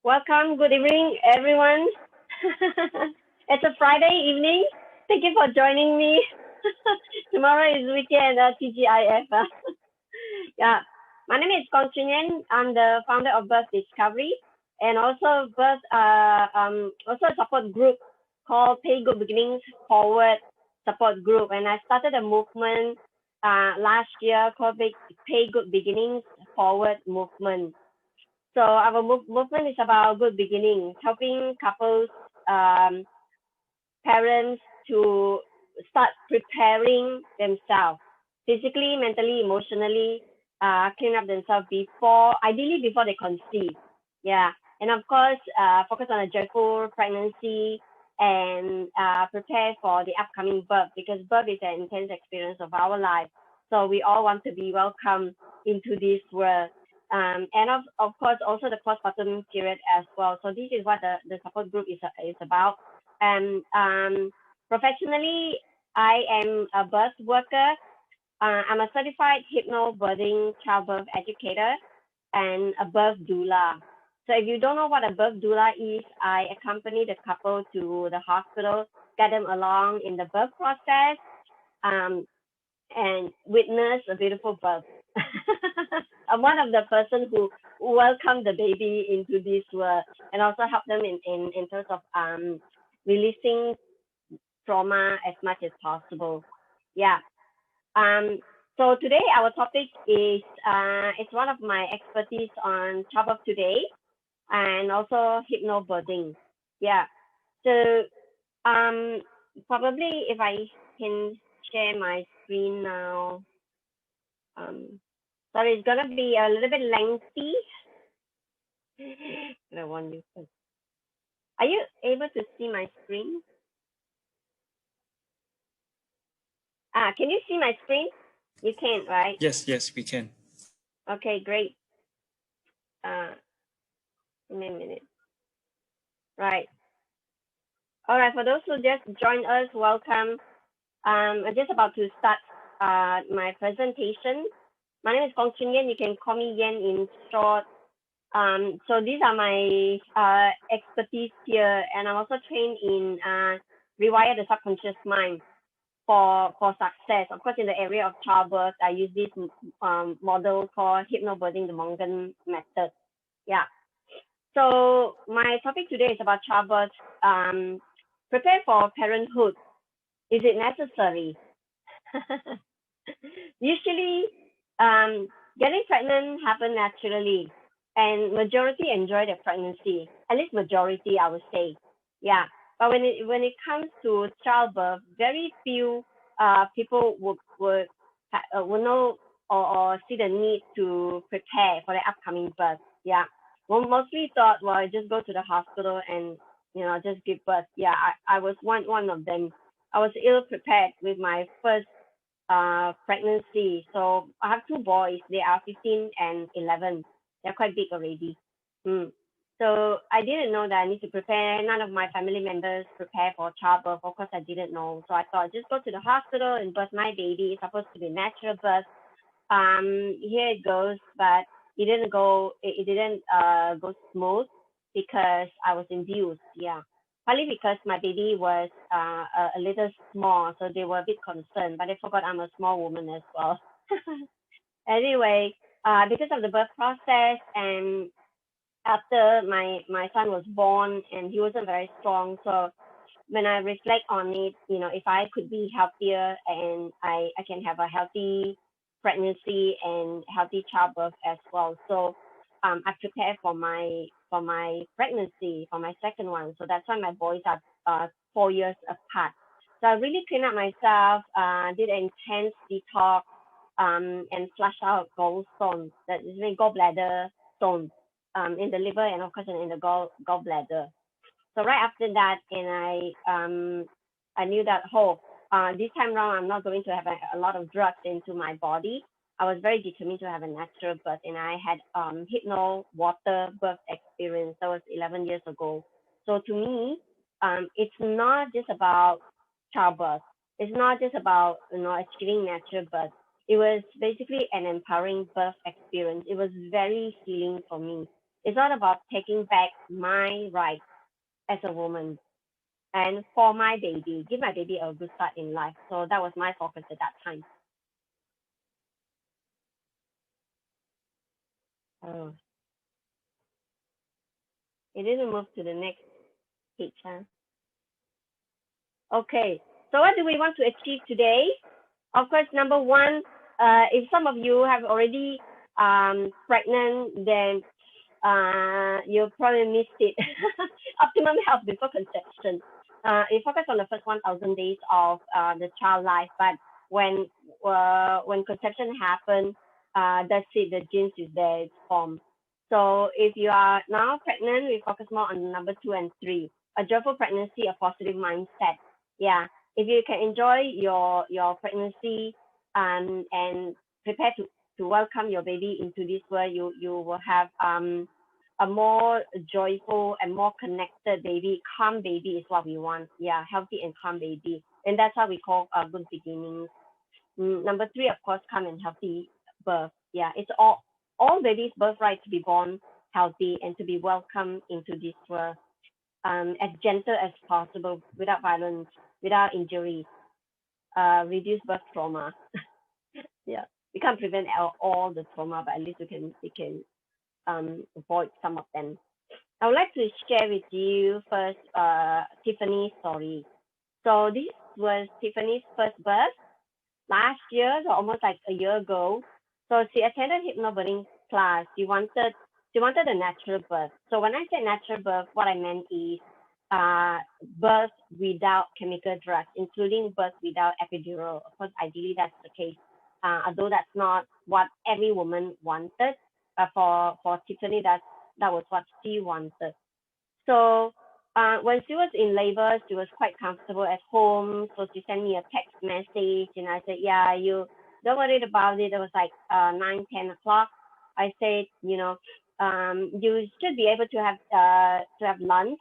Welcome. Good evening, everyone. It's a Friday evening. Thank you for joining me. Tomorrow is weekend, TGIF. Yeah, my name is Kong Chun Yen. I'm the founder of Birth Discovery and also also a support group called Pay Good Beginnings Forward Support Group. And I started a movement last year called Pay Good Beginnings Forward Movement. So our movement is about good beginnings, helping couples, parents to start preparing themselves physically, mentally, emotionally, clean up themselves ideally before they conceive. Yeah. And of course, focus on a joyful pregnancy and prepare for the upcoming birth because birth is an intense experience of our life. So we all want to be welcome into this world. And of course, also the postpartum period as well. So this is what the support group is about. And professionally, I am a birth worker. I'm a certified hypnobirthing childbirth educator and a birth doula. So if you don't know what a birth doula is, I accompany the couple to the hospital, get them along in the birth process, and witness a beautiful birth. I'm one of the person who welcomed the baby into this world and also help them in terms of releasing trauma as much as possible. Yeah. Um, so today our topic is it's one of my expertise on childbirth today and also hypnobirthing. Yeah. So probably if I can share my screen now. Sorry, it's gonna be a little bit lengthy. I want you first. Are you able to see my screen? Can you see my screen? You can, right? Yes, we can. Okay, great. Give me a minute. Right. All right, for those who just joined us, welcome. I'm just about to start my presentation. My name is Kong Chun Yen. You can call me Yen in short. So these are my expertise here, and I'm also trained in rewire the subconscious mind for success. Of course, in the area of childbirth, I use this model called hypnobirthing, the Mongan method. Yeah. So my topic today is about childbirth. Prepare for parenthood. Is it necessary? Usually, getting pregnant happen naturally, and majority enjoy their pregnancy. At least majority, I would say. Yeah. But when it comes to childbirth, very few people would know or see the need to prepare for the upcoming birth. Yeah. Well, mostly thought, well, I just go to the hospital and just give birth. Yeah, I was one of them. I was ill prepared with my first pregnancy. So I have two boys. They are 15 and 11. They're quite big already. Mm. So I didn't know that I need to prepare. None of my family members prepare for childbirth. Of course, I didn't know. So I thought just go to the hospital and birth my baby. It's supposed to be natural birth. Here it goes, but it didn't go. It didn't go smooth because I was induced. Yeah, partly because my baby was a little small, so they were a bit concerned. But they forgot I'm a small woman as well. Anyway, because of the birth process and after my son was born and he wasn't very strong, so when I reflect on it, if I could be healthier and I can have a healthy pregnancy and healthy childbirth as well. So I prepared for my pregnancy, for my second one. So that's why my boys are 4 years apart. So I really cleaned up myself, did an intense detox, and flush out gallstones, that is gallbladder stones, in the liver and of course in the gallbladder. So right after that, and I knew that this time around I'm not going to have a lot of drugs into my body. I was very determined to have a natural birth, and I had hypno water birth experience. That was 11 years ago. So to me, it's not just about childbirth. It's not just about achieving natural birth. It was basically an empowering birth experience. It was very healing for me. It's all about taking back my rights as a woman and for my baby, give my baby a good start in life. So that was my focus at that time. Oh, it didn't move to the next page, huh? Okay. So what do we want to achieve today? Of course, number one, if some of you have already pregnant, then you probably missed it. Optimum health before conception. It focus on the first 1,000 days of the child life, but when conception happens, that's it. The genes is there, it's formed. So if you are now pregnant, we focus more on number two and three. A joyful pregnancy, a positive mindset. Yeah, if you can enjoy your pregnancy and prepare to welcome your baby into this world, you will have a more joyful and more connected baby. Calm baby is what we want. Yeah, healthy and calm baby, and that's how we call good beginnings. Number three, of course, calm and healthy birth. Yeah, it's all babies' birthright to be born healthy and to be welcomed into this world as gentle as possible, without violence, without injury, reduce birth trauma. Yeah, we can't prevent all the trauma, but at least we can avoid some of them. I would like to share with you first Tiffany's story. So this was Tiffany's first birth last year, so almost like a year ago. So she attended hypnobirthing class. She wanted a natural birth. So when I say natural birth, what I meant is uh, birth without chemical drugs, including birth without epidural. Of course, ideally that's the case. Although that's not what every woman wanted. For Tiffany, that was what she wanted. So when she was in labor, she was quite comfortable at home. So she sent me a text message, and I said, "Yeah, you don't worry about it." It was like 9, 10 o'clock. I said, you should be able to have lunch.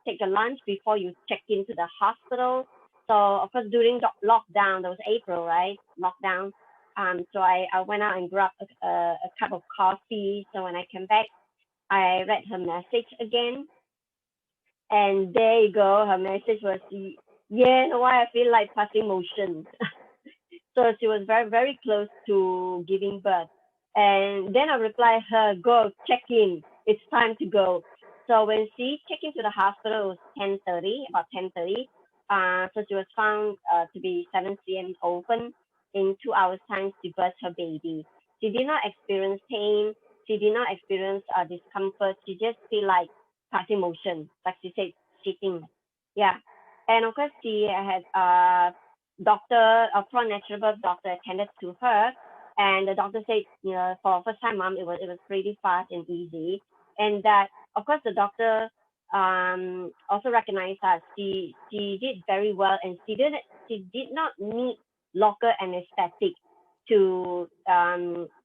Take a lunch before you check into the hospital. So of course during the lockdown, that was April, right? Lockdown. So I went out and grabbed a cup of coffee. So when I came back, I read her message again, and there you go. Her message was, yeah, no, why I feel like passing motion. So she was very, very close to giving birth. And then I replied her, go check in. It's time to go. So when she checked into the hospital, it was 10:30, about 10:30. So she was found to be 7 cm open. In 2 hours' time, she birthed her baby. She did not experience pain. She did not experience discomfort. She just feel like passing motion, like she said, shitting. Yeah. And of course, she had doctor, a pro natural birth doctor attended to her, and the doctor said, for first time mom, it was pretty fast and easy, and that of course the doctor also recognized that she did very well, and she did not need local anesthetic to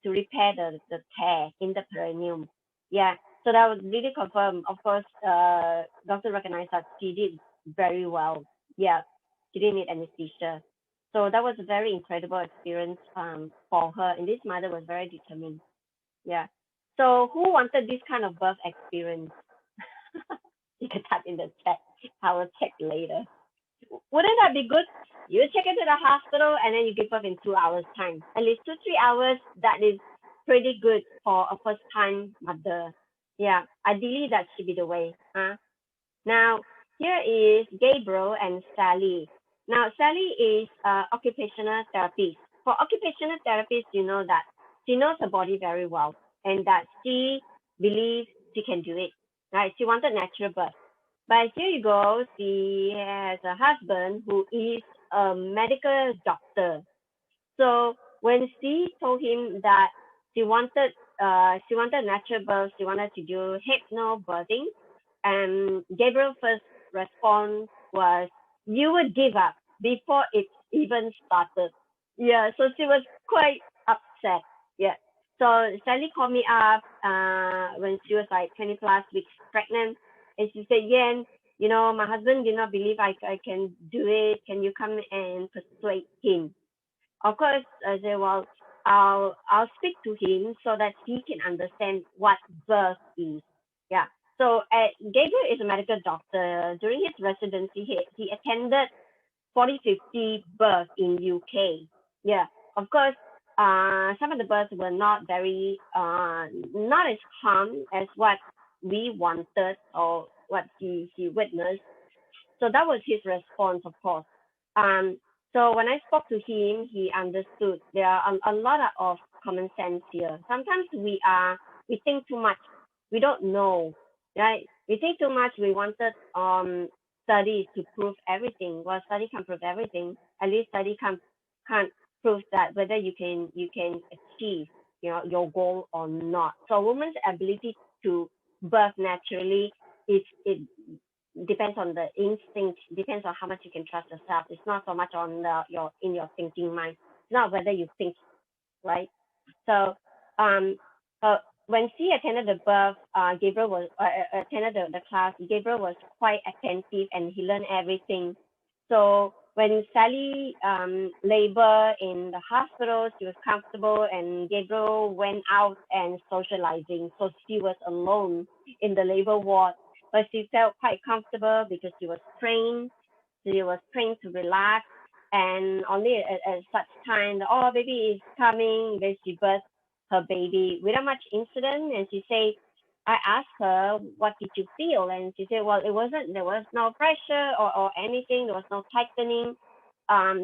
repair the tear in the perineum. Yeah, so that was really confirmed. Of course, doctor recognized that she did very well. Yeah, she didn't need anesthesia. So that was a very incredible experience for her. And this mother was very determined. Yeah. So who wanted this kind of birth experience? You can type in the chat. I will check later. Wouldn't that be good? You check into the hospital and then you give birth in 2 hours time. At least 2 3 hours. That is pretty good for a first time mother. Yeah. Ideally, that should be the way. Now, here is Gabriel and Sally. Now, Sally is occupational therapist. For occupational therapist, you know that she knows her body very well and that she believes she can do it. Right? She wanted natural birth. But here you go, she has a husband who is a medical doctor. So when she told him that she wanted natural birth, she wanted to do hypnobirthing, and Gabriel's first response was, "You would give up before it even started." Yeah, so she was quite upset. Yeah. So Sally called me up when she was like 20 plus weeks pregnant, and she said, "Yen, my husband did not believe I can do it. Can you come and persuade him?" Of course, I say, well, I'll speak to him so that he can understand what birth is. So Gabriel is a medical doctor. During his residency, he attended 40, 50 births in UK. Yeah, of course, some of the births were not very, not as calm as what we wanted or what he witnessed. So that was his response, of course. Um, so when I spoke to him, he understood there are a lot of common sense here. Sometimes we think too much. We don't know, right? We think too much. We wanted studies to prove everything. Well, study can't prove everything. At least study can't prove that whether you can achieve your goal or not. So a woman's ability to birth naturally is it depends on the instinct, depends on how much you can trust yourself. It's not so much on your in your thinking mind. It's not whether you think, right? So um when she attended the birth, Gabriel was attended the class. Gabriel was quite attentive and he learned everything. So when Sally labor in the hospital, she was comfortable, and Gabriel went out and socializing. So she was alone in the labor ward, but she felt quite comfortable because she was trained. She was trained to relax, and only at such time, oh, baby is coming, then she birthed her baby without much incident. And she said, I asked her, what did you feel? And she said, well, there was no pressure or anything. There was no tightening.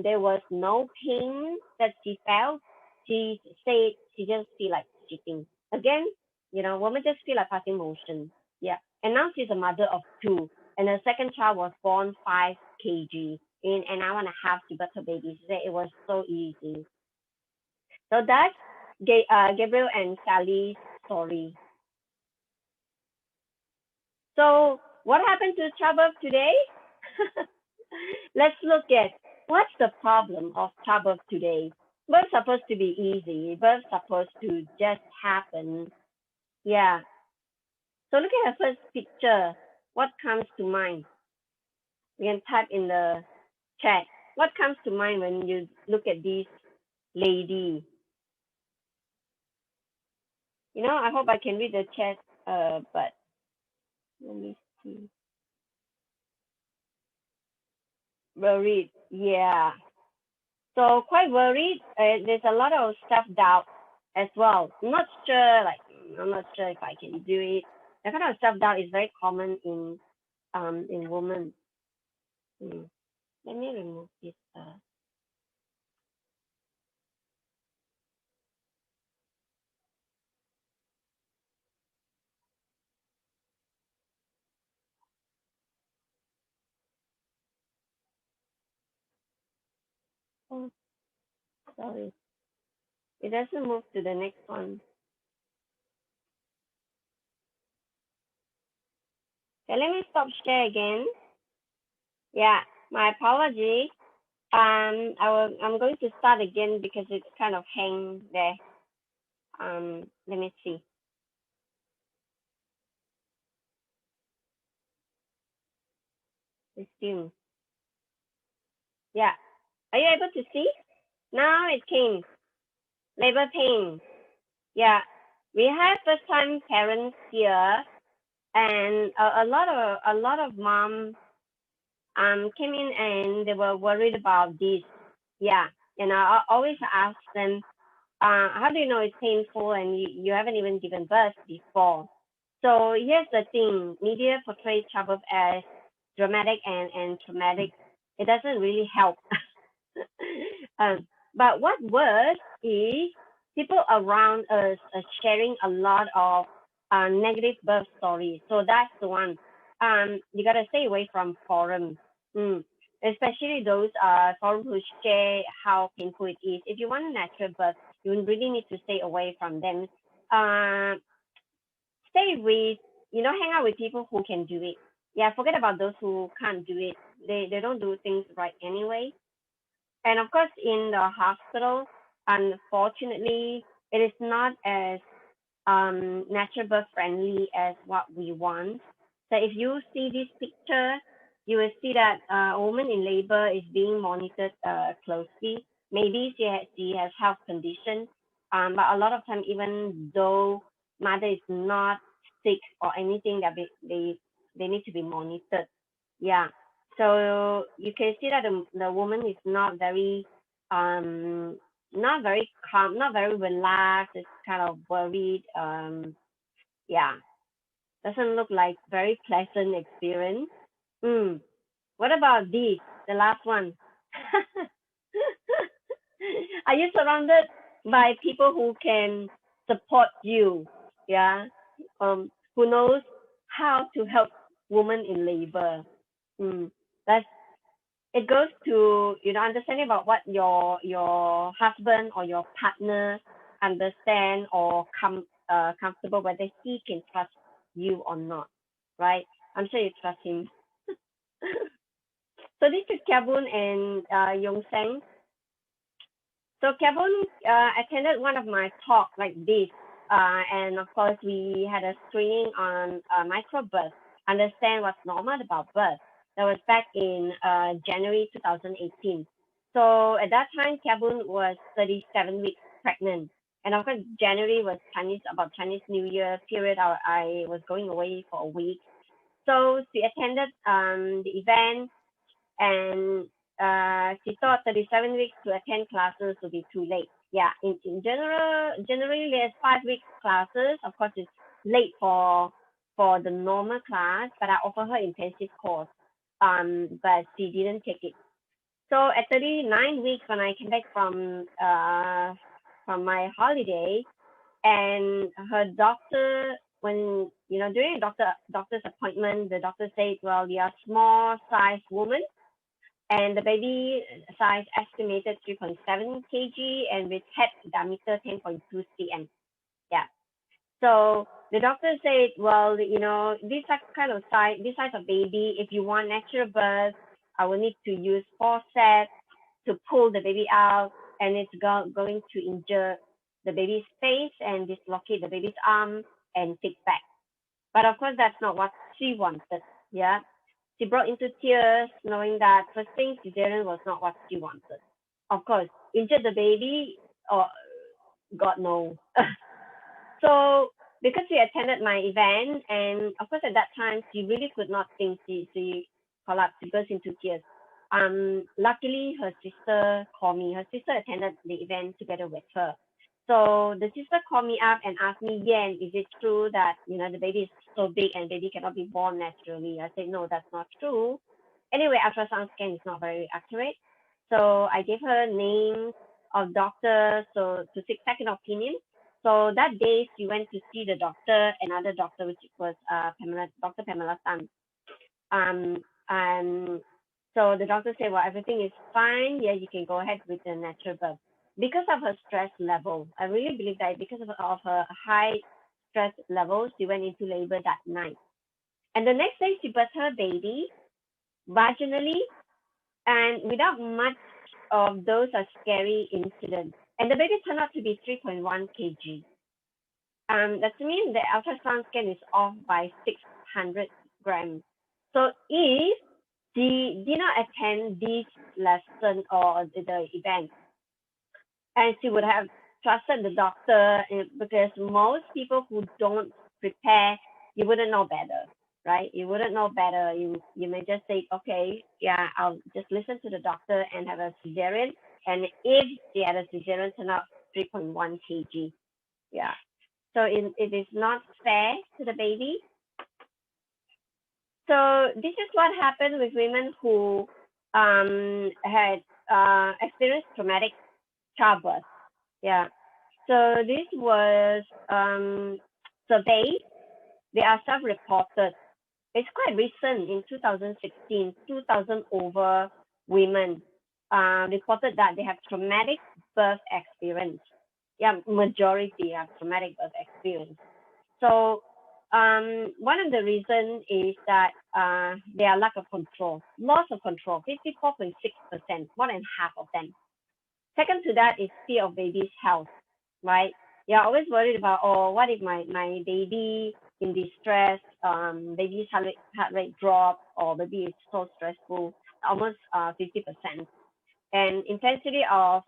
There was no pain that she felt. She said she just feel like shitting. Again, women just feel like passing motion. Yeah. And now she's a mother of two. And her second child was born 5 kg in an hour and a half. She birthed her baby. She said it was so easy. So that's Gabriel and Sally's story. So what happened to childbirth today? Let's look at what's the problem of childbirth today. Birth's supposed to be easy. Birth's supposed to just happen. Yeah. So look at the first picture. What comes to mind? You can type in the chat. What comes to mind when you look at this lady? I hope I can read the chat, but let me see. Worried. Yeah. So quite worried. There's a lot of self-doubt as well. I'm not sure if I can do it. That kind of self-doubt is very common in women. Hmm. Let me remove this. Oh, sorry. It doesn't move to the next one. Okay, let me stop share again. Yeah, my apology. I'm going to start again because it's kind of hang there. Let me see. Resume. Yeah. Are you able to see? Now it came. Labor pain. Yeah. We have first time parents here, and a lot of mom came in and they were worried about this. Yeah. And I always ask them, how do you know it's painful and you haven't even given birth before? So here's the thing, media portrays childbirth as dramatic and traumatic. It doesn't really help. But what worse is people around us are sharing a lot of negative birth stories. So that's the one. You gotta stay away from forums, especially those forums who share how painful it is. If you want a natural birth, you really need to stay away from them. Uh, Stay with, hang out with people who can do it. Yeah, forget about those who can't do it. They don't do things right anyway. And of course, in the hospital, unfortunately, it is not as natural birth friendly as what we want. So if you see this picture, you will see that a woman in labor is being monitored closely. Maybe she has health condition, but a lot of time, even though mother is not sick or anything that they need to be monitored. Yeah. So you can see that the woman is um not very calm, not very relaxed. It's kind of worried. Yeah, doesn't look like very pleasant experience. Mm. What about this? The last one. Are you surrounded by people who can support you? Yeah. Who knows how to help women in labor? Mm. That's it goes to understanding about what your husband or your partner understand or comfortable whether he can trust you or not, right? I'm sure you trust him. So this is Kyabun and Yong Seng. So Kyabun attended one of my talks like this, and of course we had a screening on microbirth, understand what's normal about birth. That was back in January 2018. So at that time, Kyabun was 37 weeks pregnant. And of course, January was about Chinese New Year period. I was going away for a week. So she attended the event, and she thought 37 weeks to attend classes would be too late. Yeah, in generally there's 5 weeks classes. Of course, it's late for the normal class, but I offer her intensive course. But she didn't take it. So at 39 weeks, when I came back from my holiday, and her doctor, when during doctor's appointment, the doctor said, well, you're a small size woman, and the baby size estimated 3.7 kg, and with head diameter 10.2 cm. Yeah. So the doctor said, well, this size of baby, if you want natural birth, I will need to use forceps to pull the baby out, and it's going to injure the baby's face and dislocate the baby's arm and fix back. But of course, that's not what she wanted. Yeah. She broke into tears, knowing that first thing, cesarean was not what she wanted. Of course, injured the baby, or God no. So because she attended my event, and of course at that time she really could not think. She collapsed, she burst into tears. Luckily her sister called me. Her sister attended the event together with her. So the sister called me up and asked me, Yan, is it true that the baby is so big and baby cannot be born naturally? I said, no, that's not true. Anyway, ultrasound scan is not very accurate. So I gave her names of doctors so to seek second opinion. So that day she went to see the doctor, another doctor, which was Dr. Pamela Tan. And so the doctor said, well, everything is fine. Yeah, you can go ahead with the natural birth. Because of her stress level, I really believe that because of her high stress levels, she went into labor that night. And the next day, she birthed her baby vaginally and without much of those are scary incidents. And the baby turned out to be 3.1 kg. That means the ultrasound scan is off by 600 grams. So if she did not attend this lesson or the event, and she would have trusted the doctor, because most people who don't prepare, you wouldn't know better, right? You wouldn't know better. You may just say, okay, yeah, I'll just listen to the doctor and have a cesarean. And if she had a cesarean, turn out 3.1 kg. Yeah. So it is not fair to the baby. So this is what happened with women who had experienced traumatic childbirth. Yeah. So this was surveyed. They are self-reported. It's quite recent in 2016. 2,000 over women reported that they have traumatic birth experience. Yeah, majority have traumatic birth experience. So one of the reasons is that they are lack of control, loss of control, 54.6%, more than half of them. Second to that is fear of baby's health, right? You're always worried about, oh, what if my baby in distress, baby's heart rate drop, or baby is so stressful, almost 50%. And intensity of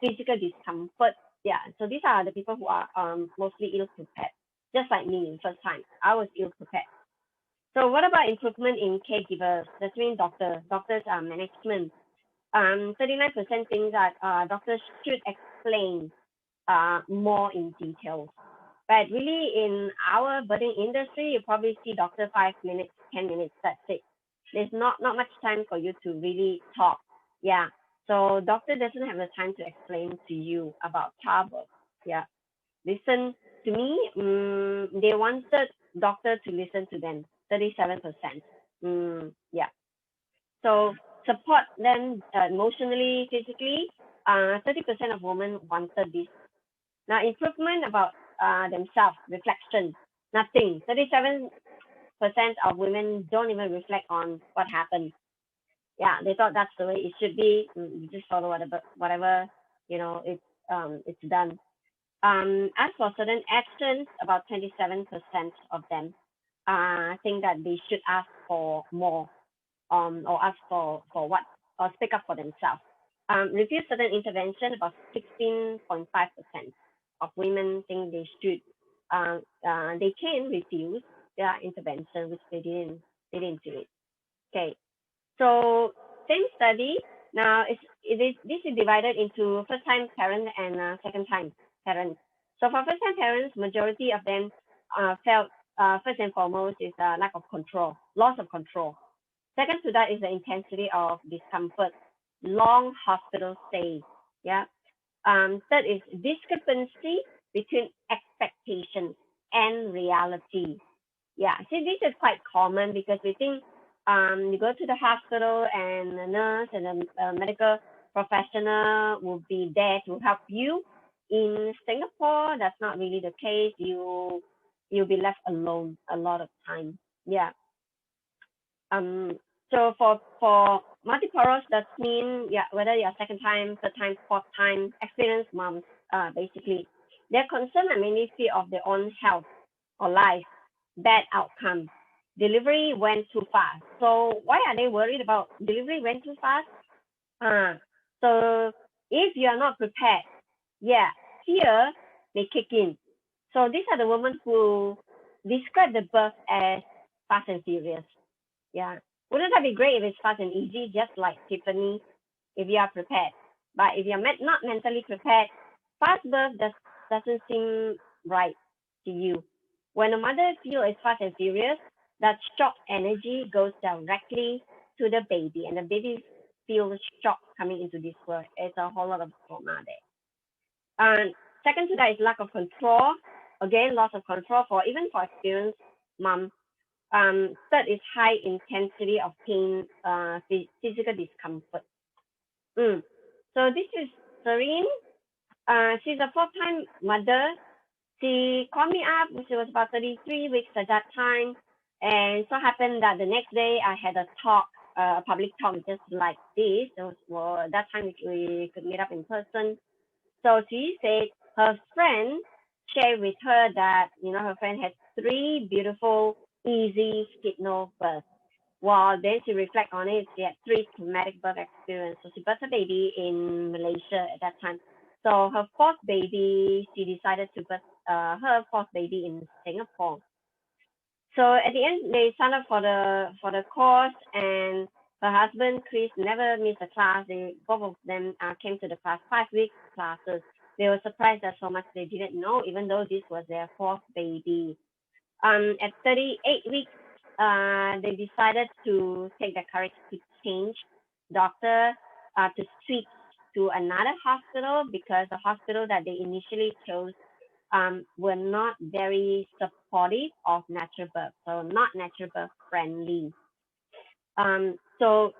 physical discomfort. Yeah, so these are the people who are mostly ill prepared. just like me, first time. I was ill prepared. So what about improvement in caregivers? That means doctors are management. 39% think that doctors should explain more in details. But really, in our birthing industry, you probably see doctor 5 minutes, 10 minutes. That's it. There's not much time for you to really talk. Yeah. So doctor doesn't have the time to explain to you about childbirth. Yeah. Listen to me. They wanted doctor to listen to them. 37%. Yeah. So support them emotionally, physically. 30% of women wanted this. Now improvement about themselves, reflection, nothing. 37% of women don't even reflect on what happened. Yeah, they thought that's the way it should be. You just follow whatever it's done. As for certain actions, about 27% of them think that they should ask for more, or ask for what, or speak up for themselves. Refuse certain intervention, about 16.5% of women think they can refuse their intervention, which they didn't do it. Okay, so same study. Now this is divided into first time parent and second time parents. So for first time parents, majority of them felt first and foremost is lack of control, loss of control. Second to that is the intensity of discomfort, long hospital stay. Yeah. Third is discrepancy between expectations and reality. Yeah, see, this is quite common because we think you go to the hospital and the nurse and the medical professional will be there to help you. In Singapore, that's not really the case. You'll be left alone a lot of time. Yeah. So for multiparous, that mean whether you're second time, third time, fourth time, experienced moms, basically, they're concerned and mainly fear of their own health or life, bad outcome. Delivery went too fast. So why are they worried about delivery went too fast? So if you are not prepared, fear may kick in. So these are the women who describe the birth as fast and furious. Yeah. Wouldn't that be great if it's fast and easy, just like Tiffany, if you are prepared? But if you're not mentally prepared, fast birth doesn't seem right to you. When a mother feels it's fast and furious, that shock energy goes directly to the baby, and the baby feels shock coming into this world. It's a whole lot of trauma there. And second to that is lack of control. Again, loss of control even for experienced mom. Third is high intensity of pain, physical discomfort. So this is Serene. She's a fourth-time mother. She called me up when she was about 33 weeks at that time. And so happened that the next day I had a talk, a public talk just like this. So that time we could meet up in person. So she said her friend shared with her that, her friend had 3 beautiful, easy hypnobirths. Well, then she reflect on it. She had 3 traumatic birth experience. So she birthed a baby in Malaysia at that time. So her fourth baby, she decided to birth her fourth baby in Singapore. So at the end, they signed up for the course, and her husband Chris never missed a class. Both of them came to the class, 5 week classes. They were surprised at so much they didn't know, even though this was their fourth baby. At 38 weeks, they decided to take the courage to change doctor, to switch to another hospital because the hospital that they initially chose were not very supportive of natural birth, so not natural birth friendly. So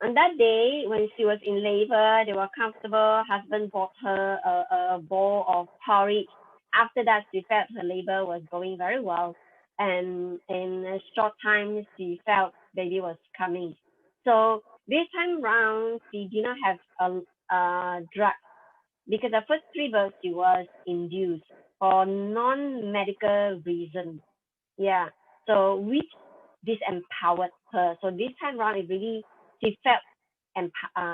on that day, when she was in labor, they were comfortable. Husband bought her a bowl of porridge. After that, she felt her labor was going very well. And in a short time, she felt baby was coming. So this time round, she did not have a drug because the first 3 births she was induced for non-medical reasons. Yeah. So which disempowered her. So this time around, she felt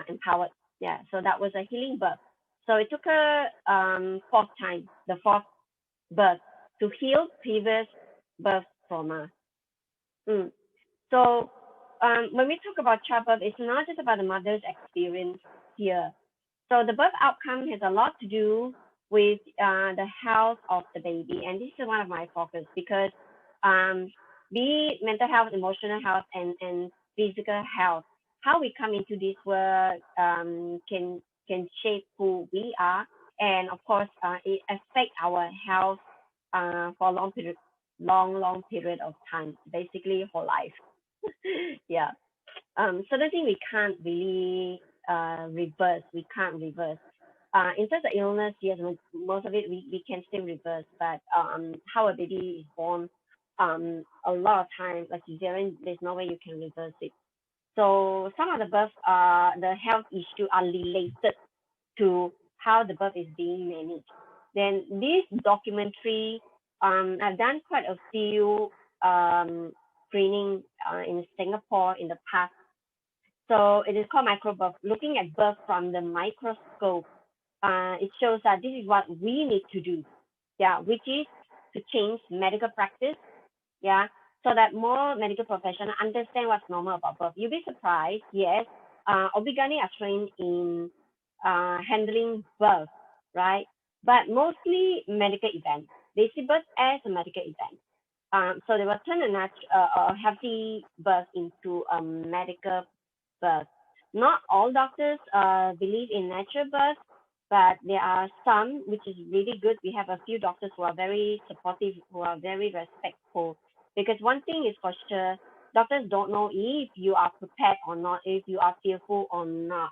empowered. Yeah. So that was a healing birth. So it took her the fourth birth. to heal previous birth trauma. Mm. So when we talk about childbirth, it's not just about the mother's experience here. So the birth outcome has a lot to do with the health of the baby, and this is one of my focus because um, be it mental health, emotional health, and physical health, how we come into this world can shape who we are, and of course, it affect our health for a long period of time, basically whole life. Yeah. Certain thing we can't really reverse. We can't reverse. In terms of illness, yes, most of it we can still reverse, but how a baby is born, a lot of times, like cesarean, there's no way you can reverse it. So some of the birth, the health issue are related to how the birth is being managed. Then this documentary, I've done quite a few screening in Singapore in the past. So it is called microbirth. Looking at birth from the microscope, it shows that this is what we need to do. Yeah, which is to change medical practice. Yeah, so that more medical professionals understand what's normal about birth. You'll be surprised. Yes, OB/GYN are trained in handling birth, right? But mostly medical events. They see birth as a medical event. So they will turn a healthy birth into a medical birth. Not all doctors believe in natural birth, but there are some, which is really good. We have a few doctors who are very supportive, who are very respectful. Because one thing is for sure, doctors don't know if you are prepared or not, if you are fearful or not.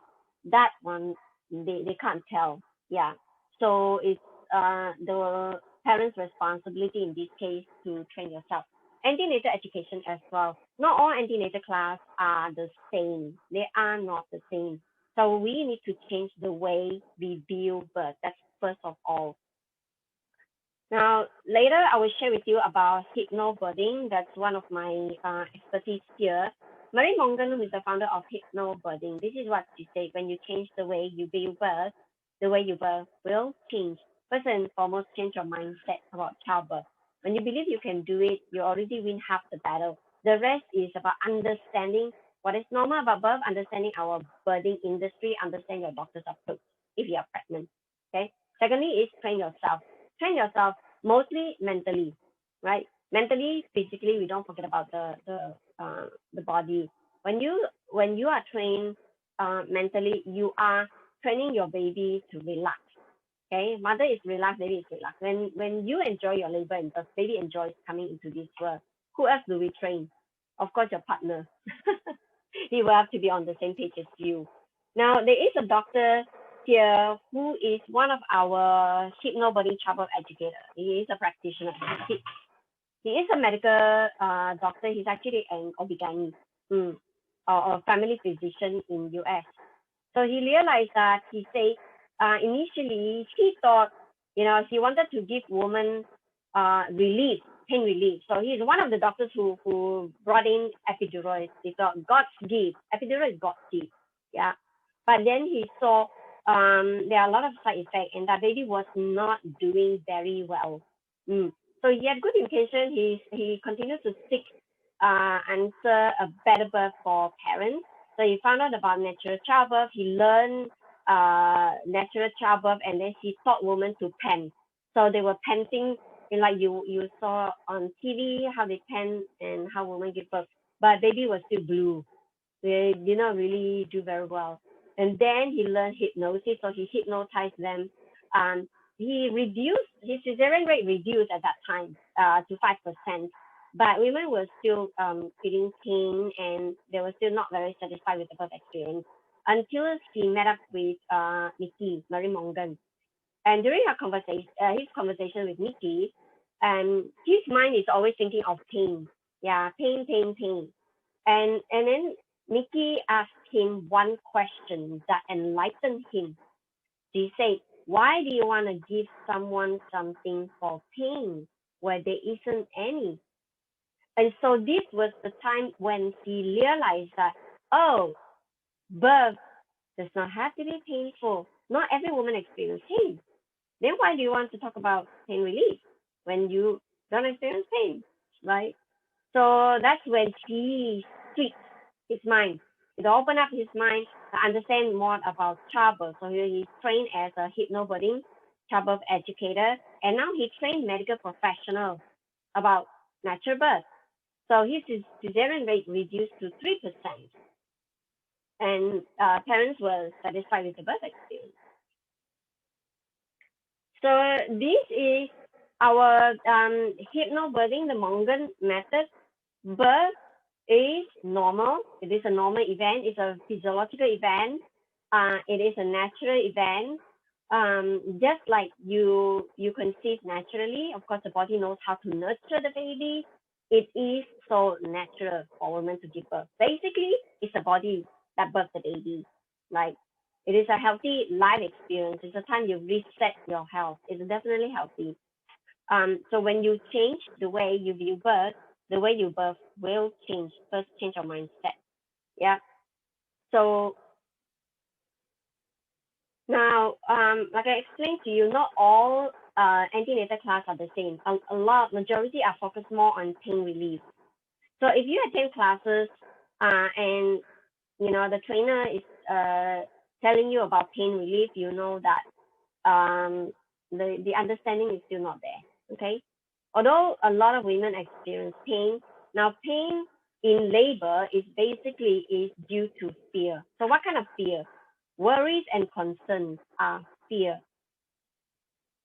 That one, they can't tell. Yeah. So it's the parents' responsibility in this case to train yourself. Antenatal education as well. Not all antenatal class are the same. They are not the same. So we need to change the way we view birth. That's first of all. Now, later I will share with you about hypnobirthing. That's one of my expertise here. Marie Mongan, who is the founder of hypnobirthing, this is what she said: when you change the way you view birth, the way you birth will change. First and foremost, change your mindset about childbirth. When you believe you can do it, you already win half the battle. The rest is about understanding what is normal about birth, understanding our birthing industry, understand your doctor's approach if you are pregnant. Okay. Secondly, is train yourself. Train yourself mostly mentally, right? Mentally, physically, we don't forget about the body. When you are trained mentally, you are training your baby to relax. Okay, mother is relaxed, baby is relaxed. When you enjoy your labor and the baby enjoys coming into this world, who else do we train? Of course, your partner. He will have to be on the same page as you. Now, there is a doctor here who is one of our hypnobirthing childbirth educator. He is a practitioner. He, he is a medical doctor. He's actually an OB/GYN or family physician in US. So he realized that he said initially he thought, he wanted to give women relief, pain relief. So he's one of the doctors who brought in epidural. He thought God's gift. Epidural is God's gift. Yeah. But then he saw there are a lot of side effects and that baby was not doing very well. So he had good intention. He continued to seek answer a better birth for parents. So he found out about natural childbirth. He learned natural childbirth, and then he taught women to pant. So they were panting, like you saw on TV how they pant and how women give birth. But baby was still blue. They did not really do very well. And then he learned hypnosis, so he hypnotized them. Um, he reduced his cesarean rate reduced at that time to 5%, but women were still feeling pain and they were still not very satisfied with the birth experience until he met up with Nikki Marie Mongan. And during his conversation with Nikki, his mind is always thinking of pain. Yeah, pain, pain, pain. And then Nikki asked him one question that enlightened him. She said, "Why do you want to give someone something for pain where there isn't any?" And so this was the time when he realized that, oh, birth does not have to be painful. Not every woman experiences pain. Then why do you want to talk about pain relief? when you don't experience pain, right? So that's when he tweaks his mind. It opened up his mind to understand more about childbirth. So he's trained as a hypnobirthing childbirth educator, and now he trained medical professional about natural birth. So his cesarean rate reduced to 3%, and parents were satisfied with the birth experience. So this is our hypnobirthing, the Mongan method. Birth is normal. It is a normal event. It's a physiological event. It is a natural event. Just like you conceive naturally, of course, the body knows how to nurture the baby. It is so natural for women to give birth. Basically, it's the body that births the baby. Like it is a healthy life experience. It's a time you reset your health. It's definitely healthy. So when you change the way you view birth, the way you birth will change. First, change your mindset. Yeah. So now, like I explained to you, not all antenatal class are the same. A lot, majority are focused more on pain relief. So if you attend classes and the trainer is telling you about pain relief, you know that the understanding is still not there. Okay, although a lot of women experience pain, now pain in labor is basically is due to fear. So what kind of fear? Worries and concerns are fear.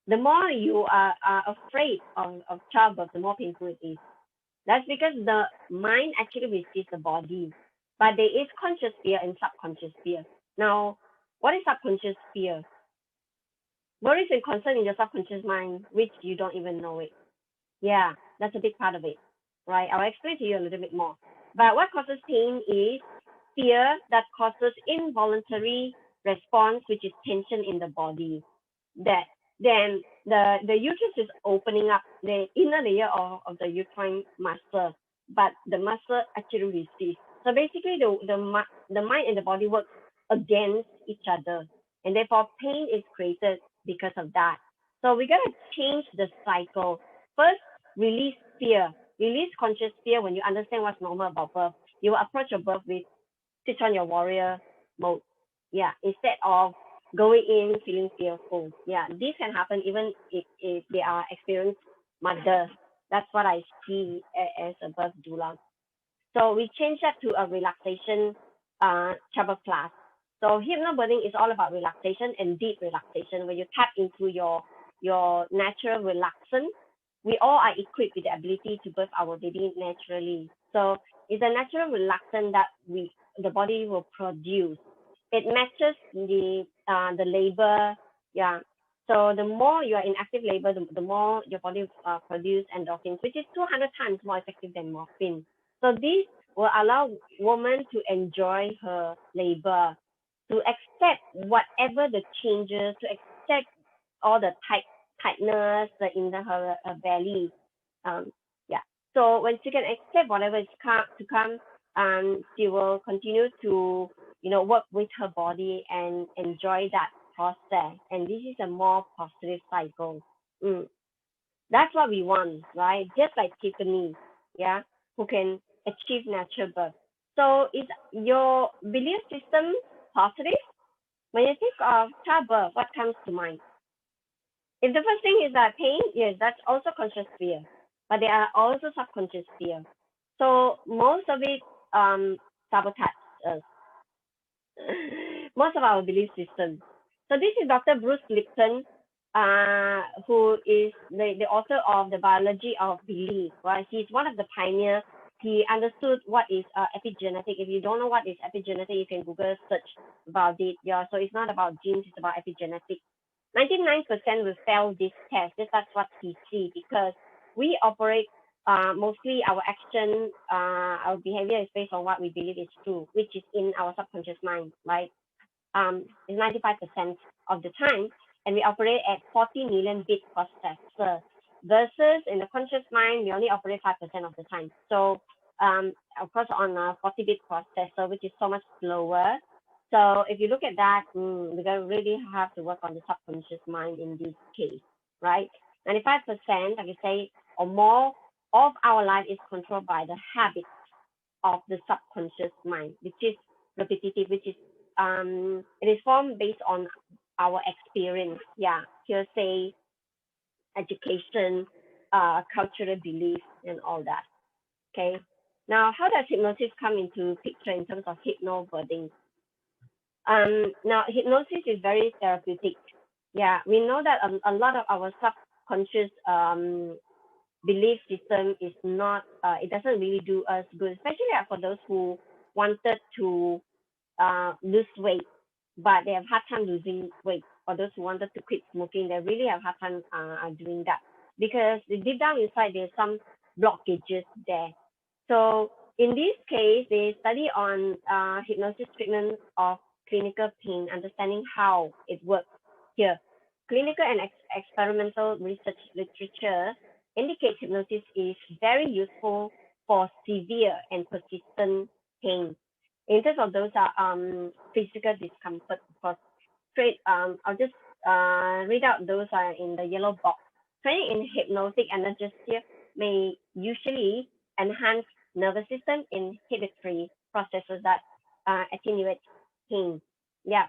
The more you are afraid of childbirth, the more painful it is. That's because the mind actually receives the body, but there is conscious fear and subconscious fear. Now, what is subconscious fear? Worries and concern in your subconscious mind, which you don't even know it. Yeah, that's a big part of it, right? I'll explain to you a little bit more. But what causes pain is fear that causes involuntary response, which is tension in the body. That then the uterus is opening up the inner layer of the uterine muscle, but the muscle actually resists. So basically, the mind and the body work against each other, and therefore pain is created because of that. So we gotta change the cycle. First, release fear, release conscious fear. When you understand what's normal about birth, you will approach your birth with switch on your warrior mode. Yeah, instead of going in feeling fearful. Yeah, this can happen even if they are experienced mothers. That's what I see as a birth doula. So we change that to a relaxation childbirth class. So hypnobirthing is all about relaxation and deep relaxation, where you tap into your natural relaxant. We all are equipped with the ability to birth our baby naturally. So it's a natural relaxant that the body will produce. It matches the labor. Yeah. So the more you are in active labor, the more your body produce endorphins, which is 200 times more effective than morphine. So this will allow woman to enjoy her labor, to accept whatever the changes, to accept all the tightness in her belly. Yeah. So when she can accept whatever is to come, she will continue to work with her body and enjoy that process. And this is a more positive cycle. Mm. That's what we want, right? Just like Tiffany, yeah, who can achieve natural birth. So is your belief system positive? When you think of childbirth, what comes to mind? If the first thing is that pain, yes, that's also conscious fear, but there are also subconscious fear. So most of it sabotage us, most of our belief system. So this is Dr. Bruce Lipton, who is the author of The Biology of Belief. Right, he's one of the pioneers. He understood what is epigenetic. If you don't know what is epigenetic, you can Google search about it. Yeah, so it's not about genes; it's about epigenetics. 99% will fail this test. That's what he sees, because we operate mostly our action, our behavior is based on what we believe is true, which is in our subconscious mind, right? It's 95% of the time, and we operate at 40 million bit processor versus in the conscious mind, we only operate 5% of the time. So, of course, on a 40-bit processor, which is so much slower. So if you look at that, we're going to really have to work on the subconscious mind in this case, right? 95%, like I say, or more of our life is controlled by the habits of the subconscious mind, which is repetitive, which is it is formed based on our experience, hearsay, education, cultural beliefs, and all that. Okay. Now, how does hypnosis come into picture in terms of hypnobirthing? Now, hypnosis is very therapeutic. Yeah, we know that a lot of our subconscious belief system is not, it doesn't really do us good, especially for those who wanted to lose weight, but they have hard time losing weight. For those who wanted to quit smoking, they really have hard time doing that because deep down inside there's some blockages there. So in this case, they study on hypnosis treatment of clinical pain, understanding how it works here. Clinical and experimental research literature indicates hypnosis is very useful for severe and persistent pain. In terms of those physical discomfort, of course, I'll just read out those in the yellow box. Training in hypnotic anesthesia may usually enhance nervous system inhibitory processes that attenuate pain. Yeah,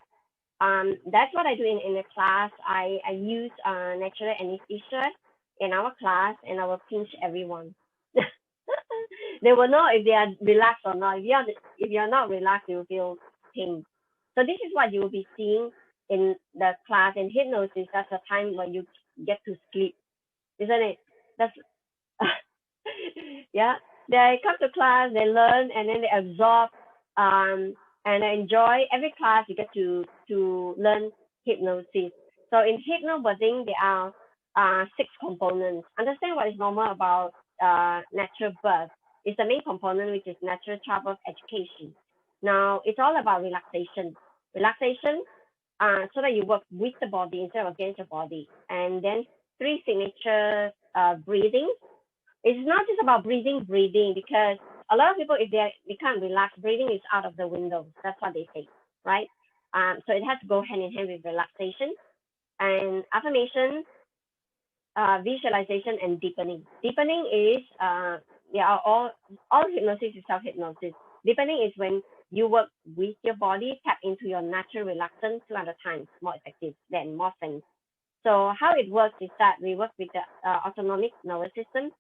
that's what I do in the class. I use natural anesthesia in our class, and I will pinch everyone. They will know if they are relaxed or not. If you're not relaxed, you will feel pain. So this is what you will be seeing in the class in hypnosis. That's the time when you get to sleep, isn't it? That's yeah. They come to class, they learn, and then they absorb, and enjoy every class. You get to learn hypnosis. So in hypnobirthing, there are six components. Understand what is normal about natural birth. Is the main component, which is natural childbirth education. Now it's all about relaxation. Relaxation, so that you work with the body instead of against the body. And then three signature breathing. It's not just about breathing, because a lot of people, if they can't relax, breathing is out of the window. That's what they say, right? So it has to go hand in hand with relaxation and affirmation, visualization, and deepening. Deepening is all hypnosis is self hypnosis. Deepening is when you work with your body, tap into your natural relaxation 200 times more effective than morphine. So how it works is that we work with the autonomic nervous system,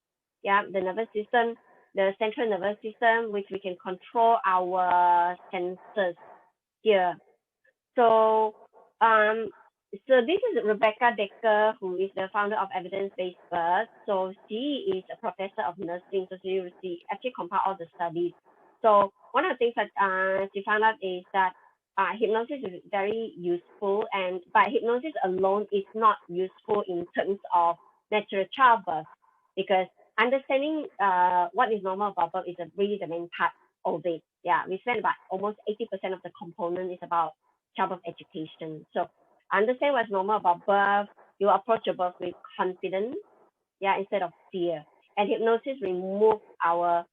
the nervous system, the central nervous system, which we can control our senses here. So, so this is Rebecca Decker, who is the founder of Evidence-Based Birth. So she is a professor of nursing. So she actually compiled all the studies. So one of the things that she found out is that hypnosis is very useful, but hypnosis alone is not useful in terms of natural childbirth, because understanding what is normal about birth is really the main part of it. Yeah, we spend about almost 80% of the component is about childbirth education. So understand what's normal about birth. You approach your birth with confidence, instead of fear. And hypnosis removes our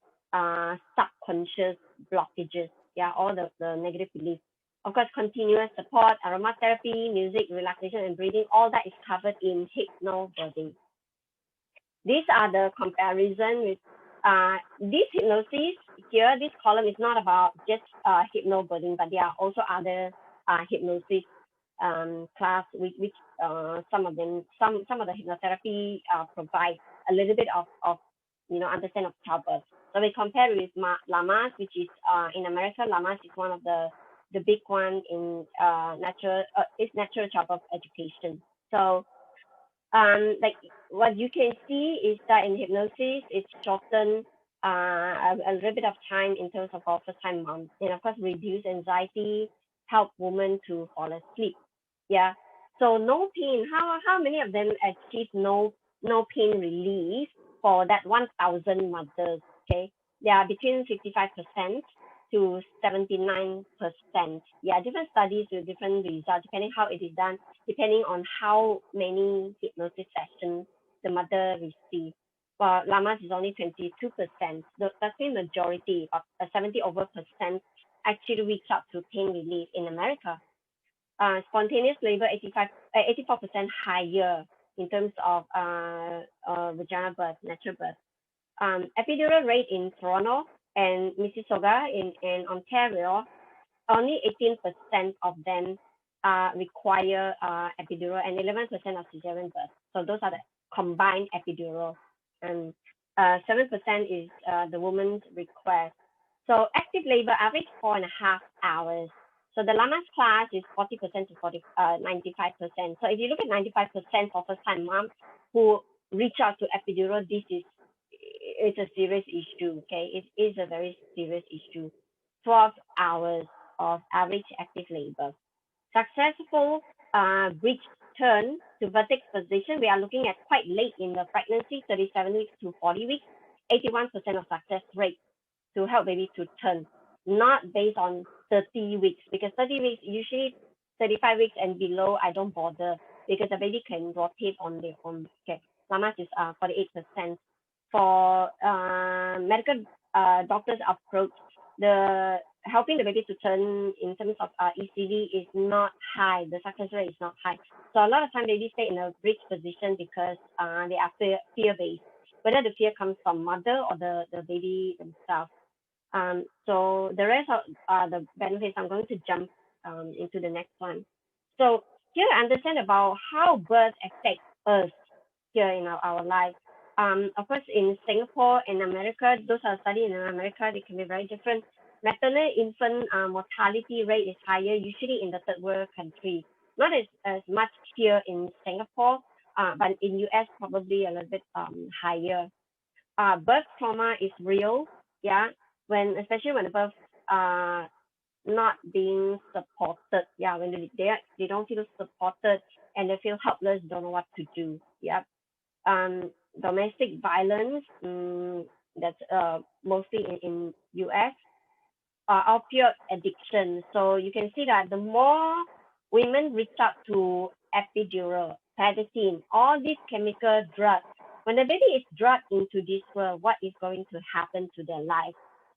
subconscious blockages, all the negative beliefs. Of course, continuous support, aromatherapy, music, relaxation, and breathing, all that is covered in hypnobirthing. These are the comparison with this hypnosis here. This column is not about just hypnobirthing, but there are also other hypnosis class, which some of the hypnotherapy provide a little bit of understand of childbirth. So we compare with Lamas, which is in America. Lamas is one of the big one in natural childbirth education. So like what you can see is that in hypnosis, it's shortened a little bit of time in terms of our first time mom, and of course reduce anxiety, help women to fall asleep. Yeah. So no pain. How many of them achieve no pain relief for that 1,000 mothers? Okay, they are between 55% to 79%. Yeah, different studies with different results depending how it is done, depending on how many hypnosis sessions the mother receives. For Lamas is only 22%. That's the majority of 70% actually reach out to pain relief in America. Spontaneous labor 84% higher in terms of vaginal birth, natural birth. Epidural rate in Toronto and Mississauga in Ontario, only 18% of them require epidural and 11% of cesarean birth. So those are the combined epidural. And 7% is the woman's request. So active labor average 4.5 hours. So the Lama's class is 40% to 95%. So if you look at 95% for first time moms who reach out to epidural, it's a serious issue. Okay, it is a very serious issue. 12 hours of average active labor. Successful bridge turn to vertex position, we are looking at quite late in the pregnancy, 37 weeks to 40 weeks, 81% of success rate to help baby to turn, not based on 30 weeks, because 30 weeks, usually 35 weeks and below, I don't bother because the baby can rotate on their own. Okay, Lamas is 48%. For medical doctors' approach, the helping the baby to turn in terms of ECD is not high. The success rate is not high. So a lot of time babies stay in a bridge position because they are fear-based, whether the fear comes from mother or the baby themselves. So the rest of the benefits, I'm going to jump into the next one. So here I understand about how birth affects us here in our life. Of course, in Singapore and America, those are studied in America, they can be very different. Maternal infant mortality rate is higher, usually in the third world country. Not as much here in Singapore, but in US probably a little bit higher. Birth trauma is real, yeah. Especially when the birth not being supported, yeah. When they don't feel supported and they feel helpless, don't know what to do, yeah. Domestic violence, that's mostly in US. Opioid addiction. So you can see that the more women reach out to epidural, prednisone, all these chemical drugs, when the baby is drugged into this world, what is going to happen to their life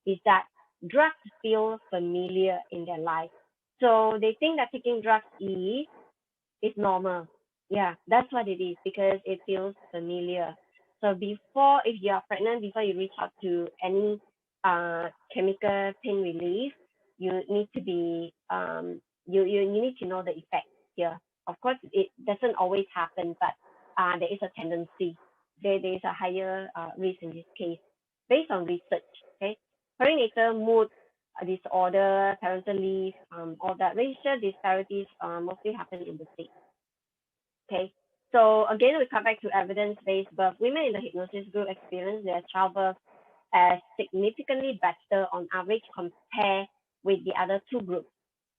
is that drugs feel familiar in their life. So they think that taking drugs is normal. Yeah, that's what it is because it feels familiar. So before, if you are pregnant, before you reach out to any chemical pain relief, you need to be you need to know the effect here. Of course, it doesn't always happen, but there is a tendency. There is a higher risk in this case based on research. Okay, perinatal mood disorder, parental leave, all that racial disparities mostly happen in the States. Okay, so again, we come back to evidence-based birth. Women in the hypnosis group experience their childbirth as significantly better on average compared with the other two groups.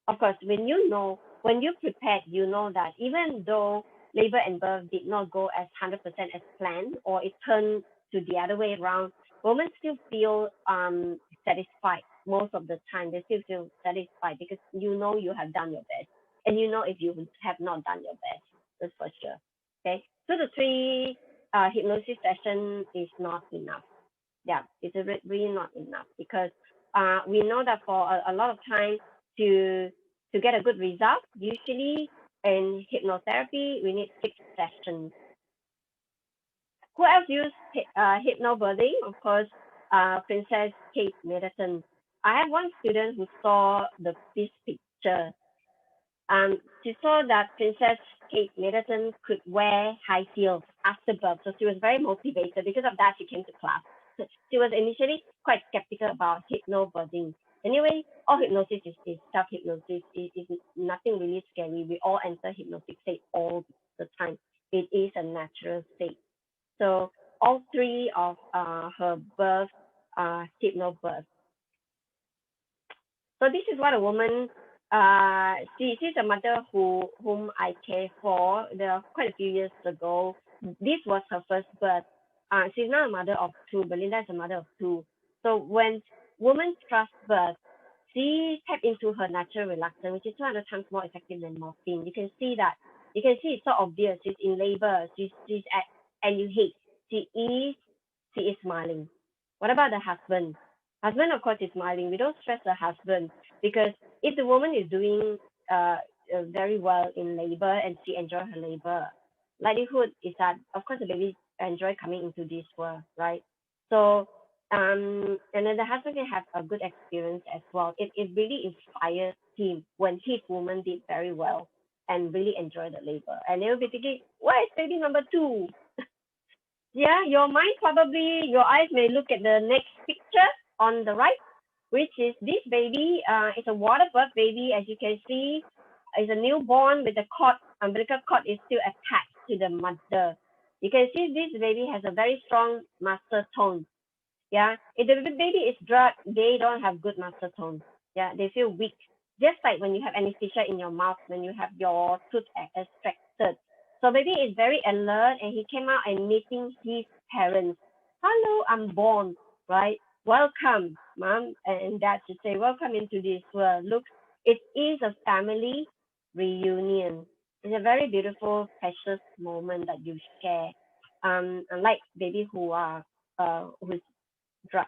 Of course, when you prepared, you know that even though labor and birth did not go as 100% as planned, or it turned to the other way around, women still feel satisfied most of the time. They still feel satisfied because you know you have done your best, and you know if you have not done your best, that's for sure. Okay, 2 to 3 hypnosis session is not enough. Yeah, it's really not enough because we know that for a lot of time to get a good result, usually in hypnotherapy, we need 6 sessions. Who else used HypnoBirthing? Of course, Princess Kate Middleton. I have one student who saw this picture. She saw that Princess Kate Middleton could wear high heels after birth, so she was very motivated. Because of that, she came to class. She was initially quite skeptical about hypnobirthing. Anyway, all hypnosis is self-hypnosis. It is nothing really scary. We all enter hypnotic state all the time. It is a natural state. So all 3 of her birth are hypnobirth. So this is what a woman, she's a mother whom I care for. There are quite a few years ago. This was her first birth. She's now a mother of 2. Belinda is a mother of 2. So when women trust birth, she tapped into her natural reluctance, which is 200 times more effective than morphine. You can see that. You can see it's so obvious. She's in labor. She's at NUH. She is smiling. What about the husband? Husband, of course, is smiling. We don't stress the husband because if the woman is doing very well in labor and she enjoys her labor, likelihood is that, of course, the baby enjoy coming into this world, right? So, and then the husband can have a good experience as well. It really inspires him when his woman did very well and really enjoy the labor. And they will be thinking, where is baby number two? Yeah, your mind probably, your eyes may look at the next picture on the right, which is this baby. It's a water birth baby, as you can see. It's a newborn with the cord, umbilical cord is still attached to the mother. You can see this baby has a very strong muscle tone. Yeah, if the baby is drugged, they don't have good muscle tone. Yeah, they feel weak. Just like when you have anesthesia in your mouth, when you have your tooth extracted. So baby is very alert, and he came out and meeting his parents. Hello, I'm born, right? Welcome, mom and dad should say, welcome into this world. Look, it is a family reunion. It's a very beautiful, precious moment that you share. Unlike baby who's drug.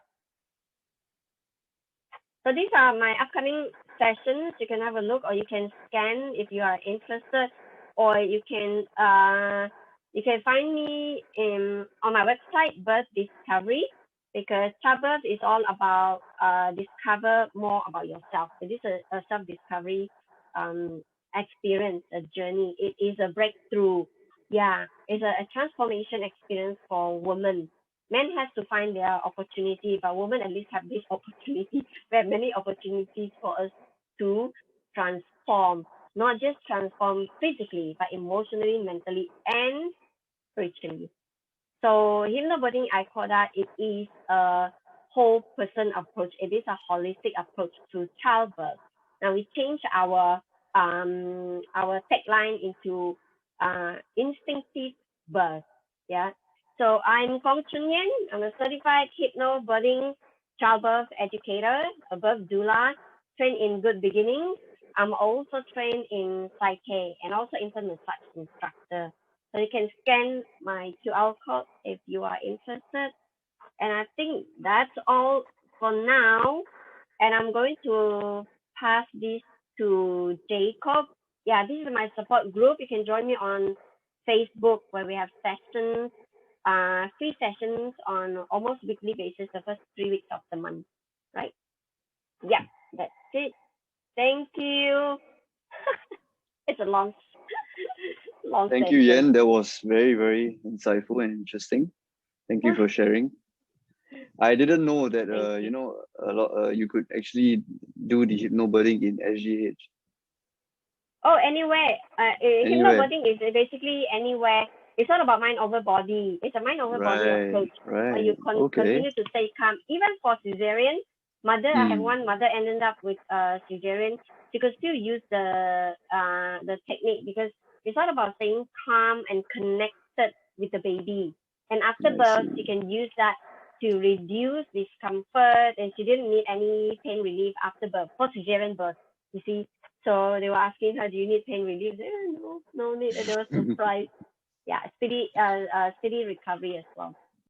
So these are my upcoming sessions. You can have a look, or you can scan if you are interested, or you can find me on my website, Birth Discovery, because childbirth is all about discover more about yourself. It is a self-discovery experience, a journey. It is a breakthrough. Yeah, it's a transformation experience for women. Men has to find their opportunity, but women at least have this opportunity. We have many opportunities for us to transform, not just transform physically, but emotionally, mentally, and spiritually. So hypnobirthing, I call that it is a whole person approach. It is a holistic approach to childbirth. Now we change our tagline into instinctive birth. Yeah. So I'm Kong Chun Yen. I'm a certified hypnobirthing childbirth educator, a birth doula, trained in good beginnings. I'm also trained in Psyche and also infant massage instructor. So you can scan my QR code if you are interested. And I think that's all for now. And I'm going to pass this to Jacob. Yeah, this is my support group. You can join me on Facebook where we have sessions, free sessions on almost weekly basis, the first 3 weeks of the month. Right? Yeah, that's it. Thank you. It's a long, long Thank you, session. Yen. That was very, very insightful and interesting. Thank you for sharing. I didn't know that You. a lot you could actually do the hypnobirthing in SGH. Oh, anywhere. Anywhere. Hypnobirthing is basically anywhere. It's not about mind over body. It's a mind over body Right, approach where right. you Okay. continue to stay calm. Even for cesarean, I have Mm, one mother ended up with cesarean. She could still use the technique because it's all about staying calm and connected with the baby. And after I birth, she see. can use that to reduce discomfort, and she didn't need any pain relief after birth for cesarean birth. You see, so they were asking her, "Do you need pain relief?" No, no need. And they were surprised. Yeah, speedy recovery as well.